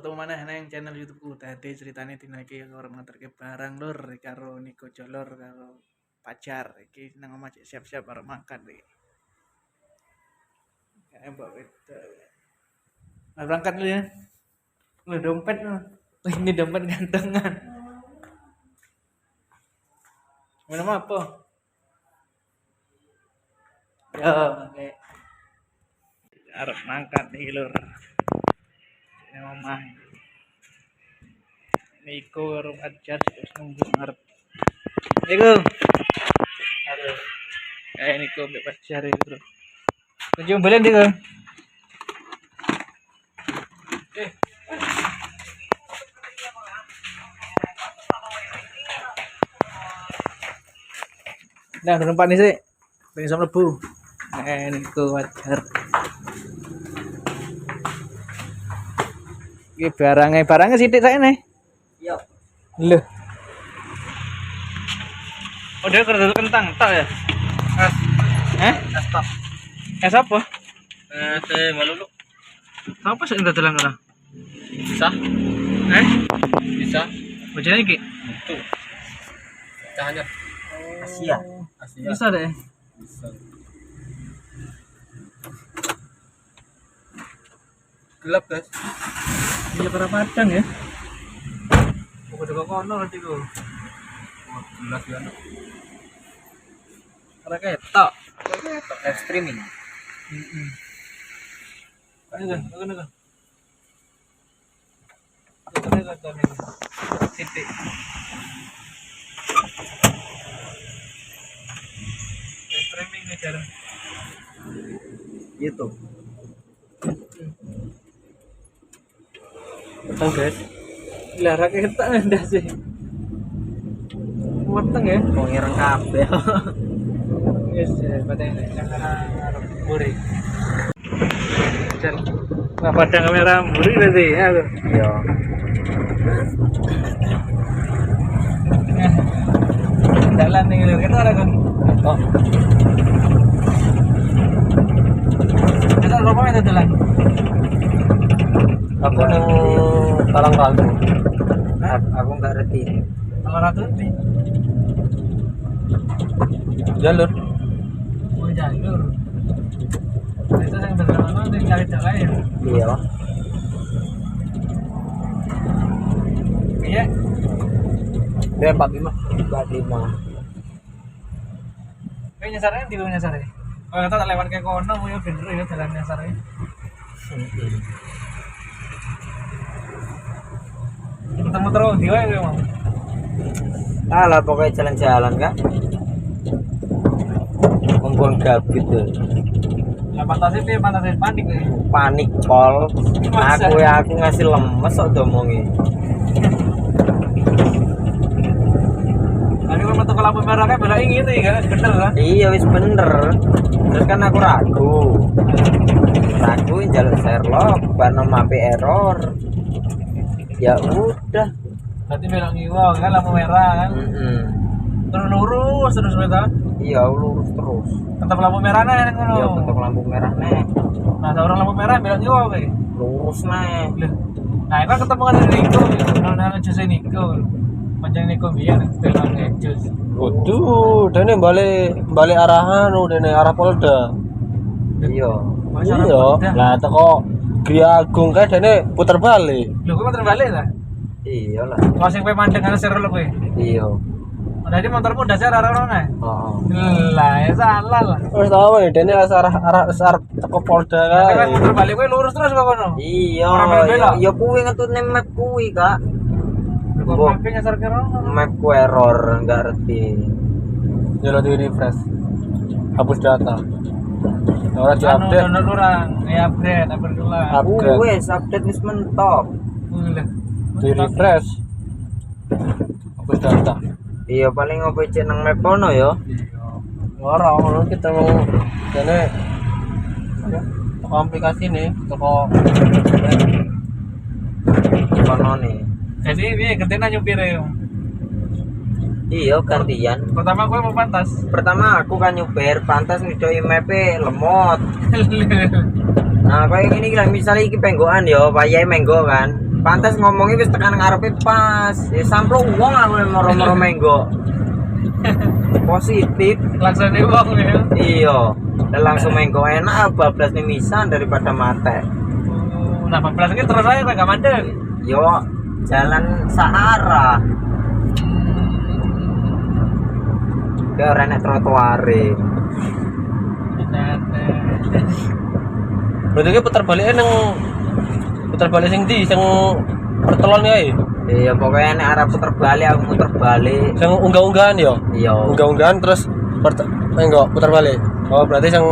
ketemu maneh nang channel YouTube-ku. Tadi ceritane dina iki arep nganterke barang lur karo Niko Jolor karo pacar. Iki nang omah cek siap-siap arep makan iki. Kayak mbak wedok. Nah, berangkat dulu ya. Lu dompet lu. Oh, ini dompet gantungan. Minum apa? Yo, oke. Arep mangkat nih lur. Ini omah. Niko karo pacar terus nunggu ngarep. Niko. Aduh. Niko mbek pacar iki, Bro. Kunjung balen Niko. Nah, numpak nih sih. Pengen sama lebu. Niko pacar. Iki barangnya sithik sae nih. Iya. Lho. Oh, dia kerja kentang tok ya? Stop. Apa? Teh malulu. Apa sih yang dadelan ora? Bisa. Bisa. Bojone iki. Tuh. Cahanya. Asia. Bisa deh. Bisa. Gelap, guys. Iya para padang ya. Udah kono nanti ku. Oh, jelas ya. Ora ketok. Live streaming. Heeh. Ayo, ayo. Titik. Streaming nih cara. YouTube. Betul guys. Lah ra ketok ndak sih. Mateng ya. Mau ngirang kabeh. Yes, padahal yang arep mburi. Jan. Nah, padang kamera mburi berarti ya. Iya. Dalan ning lho, ketok ora kon. Oh, Ketok apa itu dalan? aku nang Talang Kaldu. Aku enggak ngerti. Kalau ratu nih. Jalur. Oh, jalur. Itu yang bagaimana nih cari jalan ya? Iya. Iya. Dia 45. 45. Kayak nyasarnya di mana nyasarnya? Oh, kita tak lewat ke kono, mau ya bener ya jalan nyasarnya. Ketemu terus di mana ya mau? Alah pokoknya jalan-jalan kan. Mumpung gabut tuh. Ya pantasnya panik nih. Panik pol. Masa? Aku ngasih lemes kok domongin. Tapi kalau metu lampu merah kan bela ini kan bener kan? Iya wis bener. Terus kan aku ragu jalur Sherlock karena mapi error. Ya udah. Berarti belok ngiwa kan lampu merah kan? Terus lurus beta. Iya lurus terus. Tetap lampu merah nih kan ngono. Iya bentuk lampu merah nih. Nah, seorang lampu merah belok ngiwa kowe. Lurus nih. Loh. Nah, itu ketemu kan Niko, nah jus Niko. Panjang Niko biar belok ke jus. Waduh, dene balik arahan dene arah Polda. Iya. Iya. Lah teko Gria Agung kae dene puter balik. Lho, kowe motor balik ta? Iya lah. Kok sing kowe mandeng ana seru lho kowe. Iya. Jadi motormu dasar arah-arah Heeh. lah, ya salah lah. Wis tau ya dene arah teko Polda Tapi kan kae. motor balik kowe lurus terus kok kono. Iya. Orang belok-belok. Ya kuwi ngetutne map kuwi, Kak. Kok mampir nyasar ke rono. Map ku error, enggak ngerti. Jalan di refresh. Hapus data. Ora Anu diupdate. download orang, ya upgrade kelas. Upgrade. Wes update wis mentok. Di refresh. Hapus data. Iya paling ngopo cek nang map kono ya. Ora ngono kita mau dene toko aplikasi nih, toko Kono nih. Jadi ini gantian nyupir ya. Iya gantian. Pertama gue mau pantas. Pertama aku kan nyupir, pantas ngidoi map lemot. Nah kayak gini lah misalnya iki penggoan ya, payahe menggo kan. Pantes ngomongnya wis tekan ngarepe pas. Ya samplo wong aku moro-moro menggo. Positif. Laksane wong ya. Iya. Dan langsung menggo enak bablas mimisan daripada mate. Nah, 14 ini terus aja enggak mandek. Yo jalan searah. Ke renek trotoare. Berarti ki putar balik sing ndi sing pertelon kae. Iya pokoknya nek arah puter balik aku muter balik. Sing unggah-unggahan ya. Iya. Unggah-unggahan terus enggak putar balik. Oh, berarti sing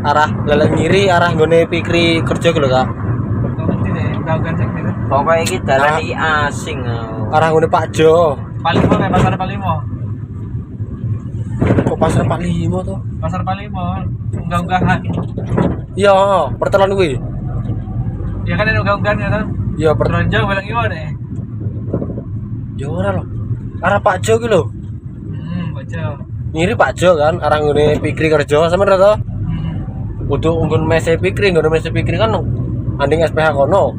arah lelek ngiri arah nggone Pikri kerja ku lho, Kak. Pokoknya iki dalan iki asing. Arah nggone Pak Jo. Palimo kayak pasar Palimo. Kok pasar 45 tuh? Pasar Palimo. Unggah-unggahan. Iya, pertelon kuwi. Ya kan ada unggah-unggahan ya kan. Iya, pertelon. Teronjang balik gimana deh? Ya ora lho. Arah Pak Jo ki lho. Baca. Ngiri Pak Jo kan, arah nggone Pikri kerja sama ora to? Kudu nggon mese Pikri, nggon mese Pikri kan anding SPH kono.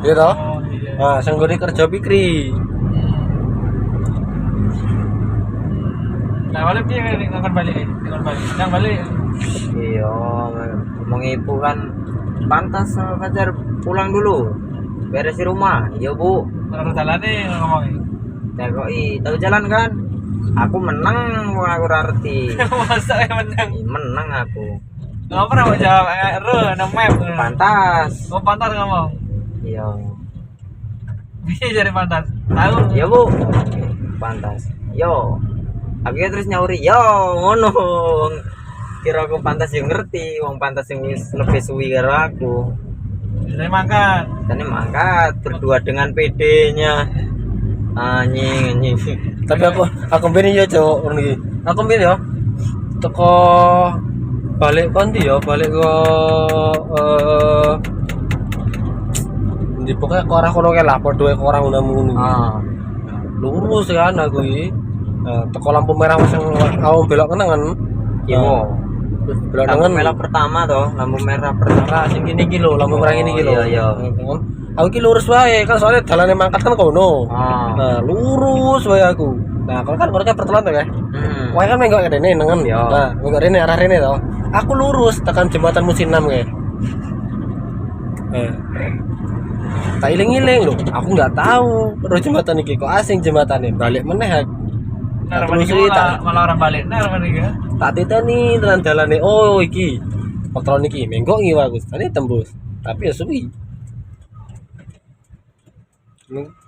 Iya toh? Oh iya. Nah, sing nggone kerja Pikri. Nah, balik dia ngakon balik. Yang balik. Iya, ngomong ibu kan pantas pacar pulang dulu. Beres di rumah. Iya, Bu. Terus jalan nih ngomongin. Tekoi, tahu jalan kan? Aku menang, aku rarti. Masa yang menang? Menang aku. Nggak pernah mau jawab no map. Pantas. Oh pantas ngomong. Iya. Bisa jadi pantas. Tahu? Iya, Bu. Pantas. Yo. Akhirnya terus nyauri, yo ngono. Kira aku pantas yang ngerti, wong pantas yang wis lebih suwi karo aku. Jadi makan. Dan ini mangkat berdua dengan PD-nya. Anjing. Tapi aku mbene ya, Cuk, ngono iki. Aku mbene ya. Teko balik kondi ya, balik ke di pokoknya ke arah kono kae lah, padha ke arah ngono. Ah. Lurus kan aku iki. Teko lampu merah sing awam belok kene kan. Iya. Belok Lampu nengen. merah pertama toh, lampu merah pertama. Nah, sing kene iki lho, lampu merah ini iki lho. Iya. Aku iki lurus wae kan soalnya dalane mangkat kan kono. Ah. Nah, lurus wae aku. Nah, kalau kan mereka pertelan tuh ya. Wae kan menggok kene nengen. Iya. Nah, menggok rene arah rene to. Aku lurus tekan jembatan Musim 6 kae. Tak iling-iling lho, aku nggak tahu. Terus jembatan iki kok asing jembatane. Balik meneh aku. Nah, malah orang balik. Nah, orang balik. Tak titeni tenan dalane. Oh, iki. Pertelan iki menggok ngiwa aku. Tadi tembus. Tapi ya suwi.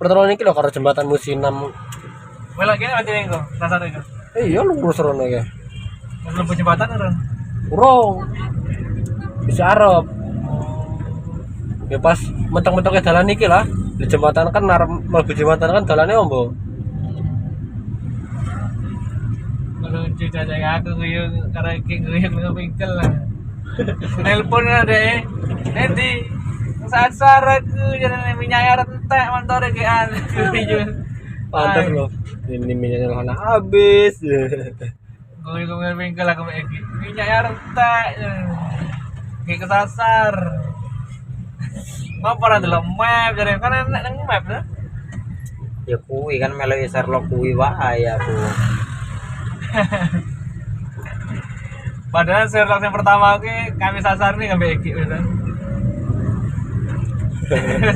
Pertelan iki lho karo jembatan Musim 6. Belok kene berarti engko. Rasane itu. Iya lurus rono ya. Belum jembatan orang. Urung. Bisa Arab. Ya pas mentok-mentoknya dalan iki lah. Di jembatan kan mlebu jembatan kan dalane ombo. Lucu jaga aku guyu karena guyu ngepingkel lah. Telepon ada nanti saat aku jangan minyak rentek motor kean. Pantes loh. Ini minyaknya lah habis. Guyu ngepingkel aku minyak rentek. Kayak kesasar. Mau pernah delok map jadi kan enak nang map lah. Ya kuwi kan melu Sherlock kuwi wae aku. Padahal Sherlock yang pertama kami sasar nih ngambil Eki betul.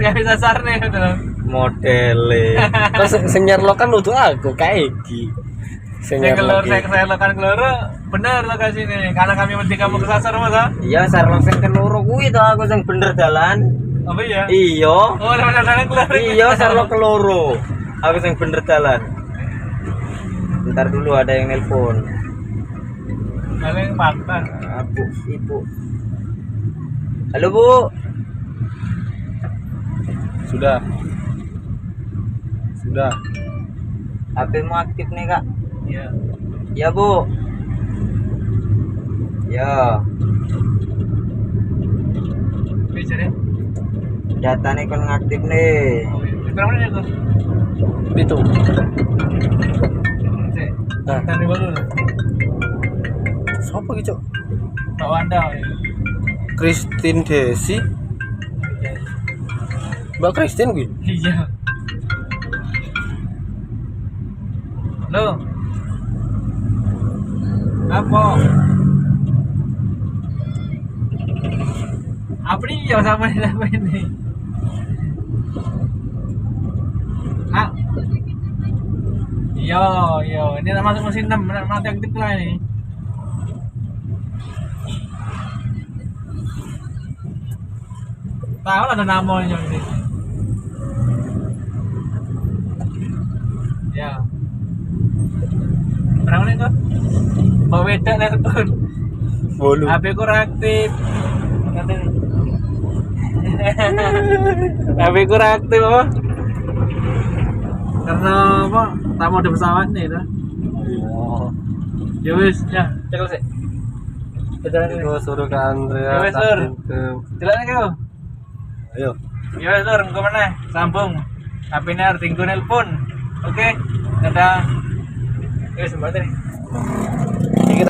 Kami sasar nih betul. Modele. Terus sing nyerlok kan nuduh aku kayak iki. Sing Saya keluar, nyerlok. saya lokan keluar, benar lokasi ini. Karena kami mesti kamu kesasar masa. Iya Sherlock sing keloro kuwi to aku sing bener dalan. Apa ya? Iya. Oh, benar keluar. Iya Sherlock keloro. Aku sing bener dalan. Bentar dulu ada yang nelpon. Paling pantas. Aku, Ibu. Halo, Bu. Sudah. HP-mu aktif nih, Kak. Iya. Ya, Bu. Ya, Bisa deh. datanya kan aktif nih. Oh, iya. Berapa menit itu? Itu. Nah, tadi baru. Siapa gitu? Pak Wanda. Ya. Christine Desi. Mbak Christine gue. Iya. Lo. Apa? Apa nih ya sama ini? Ah. Iya, iya. Ini masuk mesin 6, mati aktif lah ini. Tahu ada namanya ini. Ya. Berapa menit tuh? Bawa beda telepon. Bolu. HP ku reaktif. HP ku reaktif apa? Karena apa? Tak mau ada pesawat nih tuh. Oh. Ya wis, ya, cek sih. Itu suruh ke Andrea. Ya wes, Sur. Jalan kau. Ayo. Ya wes, Sur, engko mana? Sambung. HP-ne arep tinggo nelpon. Oke. Dadah. Wis, mbak nih.